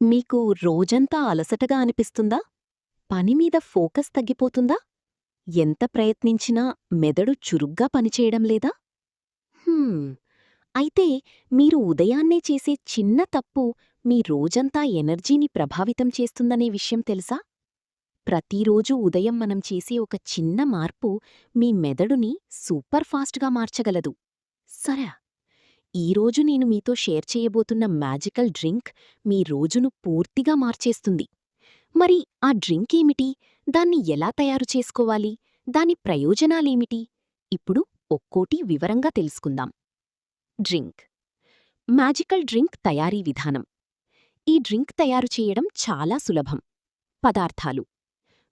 మీకు రోజంతా అలసటగా అనిపిస్తుందా? పని మీద ఫోకస్ తగ్గిపోతుందా? ఎంత ప్రయత్నించినా మెదడు చురుగ్గా పనిచేయడం లేదా? హ్మ్. అయితే మీరు ఉదయాన్నే చేసే చిన్న తప్పు మీ రోజంతా ఎనర్జీని ప్రభావితం చేస్తుందనే విషయం తెలుసా? ప్రతిరోజూ ఉదయం మనం చేసే ఒక చిన్న మార్పు మీ మెదడుని సూపర్ ఫాస్ట్‌గా మార్చగలదు. సరే, ఈరోజు నేను మీతో షేర్ చేయబోతున్న మ్యాజికల్ డ్రింక్ మీ రోజును పూర్తిగా మార్చేస్తుంది. మరి ఆ డ్రింక్ ఏమిటి? దాన్ని ఎలా తయారు చేసుకోవాలి? దాని ప్రయోజనాలేమిటి? ఇప్పుడు ఒక్కోటి వివరంగా తెలుసుకుందాం. డ్రింక్. మ్యాజికల్ డ్రింక్ తయారీ విధానం. ఈ డ్రింక్ తయారు చేయడం చాలా సులభం. పదార్థాలు: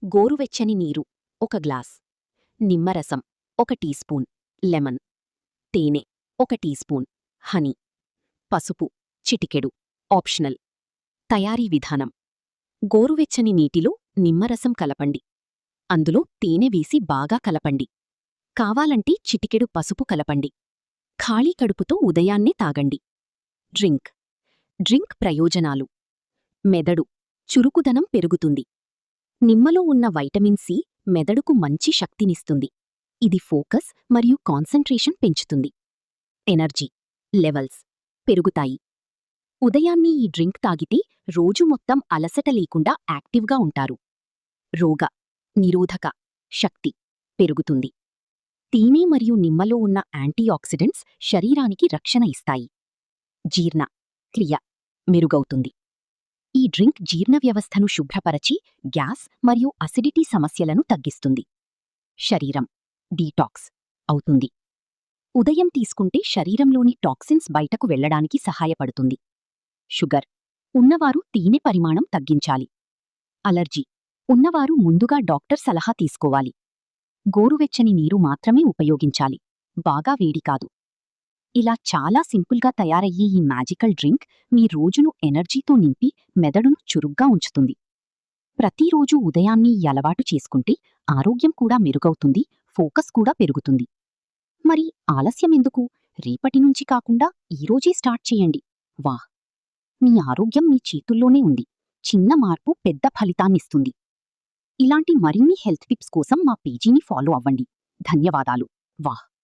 గోరువెచ్చని నీరు 1 గ్లాస్, నిమ్మరసం 1 టీ స్పూన్, లెమన్, తేనె 1 టీ స్పూన్, హనీ, పసుపు చిటికెడు, ఆప్షనల్. తయారీ విధానం: గోరువెచ్చని నీటిలో నిమ్మరసం కలపండి. అందులో తేనె వేసి బాగా కలపండి. కావాలంటే చిటికెడు పసుపు కలపండి. ఖాళీ కడుపుతో ఉదయాన్నే తాగండి. డ్రింక్. డ్రింక్ ప్రయోజనాలు: మెదడు చురుకుదనం పెరుగుతుంది. నిమ్మలో ఉన్న వైటమిన్ సి మెదడుకు మంచి శక్తినిస్తుంది. ఇది ఫోకస్ మరియు కాన్సంట్రేషన్ పెంచుతుంది. ఎనర్జీ లెవెల్స్ పెరుగుతాయి. ఉదయాన్నే ఈ డ్రింక్ తాగితే రోజు మొత్తం అలసట లేకుండా యాక్టివ్గా ఉంటారు. రోగ నిరోధక శక్తి పెరుగుతుంది. తేనె మరియు నిమ్మలో ఉన్న యాంటీఆక్సిడెంట్స్ శరీరానికి రక్షణ ఇస్తాయి. జీర్ణ క్రియ మెరుగవుతుంది. ఈ డ్రింక్ జీర్ణ వ్యవస్థను శుభ్రపరచి గ్యాస్ మరియు అసిడిటీ సమస్యలను తగ్గిస్తుంది. శరీరం డీటాక్స్ అవుతుంది. ఉదయం తీసుకుంటే శరీరంలోని టాక్సిన్స్ బయటకు వెళ్లడానికి సహాయపడుతుంది. షుగర్ ఉన్నవారు తేనె పరిమాణం తగ్గించాలి. అలర్జీ ఉన్నవారు ముందుగా డాక్టర్ సలహా తీసుకోవాలి. గోరువెచ్చని నీరు మాత్రమే ఉపయోగించాలి, బాగా వేడి కాదు. ఇలా చాలా సింపుల్గా తయారయ్యే ఈ మ్యాజికల్ డ్రింక్ మీ రోజును ఎనర్జీతో నింపి మెదడును చురుగ్గా ఉంచుతుంది. ప్రతిరోజూ ఉదయాన్నే ఈ అలవాటు చేసుకుంటే ఆరోగ్యం కూడా మెరుగవుతుంది, ఫోకస్ కూడా పెరుగుతుంది. మరి ఆలస్యమెందుకు? రేపటి నుంచి కాకుండా ఈరోజే స్టార్ట్ చేయండి. వాహ్! మీ ఆరోగ్యం మీ చేతుల్లోనే ఉంది. చిన్న మార్పు పెద్ద ఫలితాన్నిస్తుంది. ఇలాంటి మరిన్ని హెల్త్ టిప్స్ కోసం మా పేజీని ఫాలో అవ్వండి. ధన్యవాదాలు. వాహ్!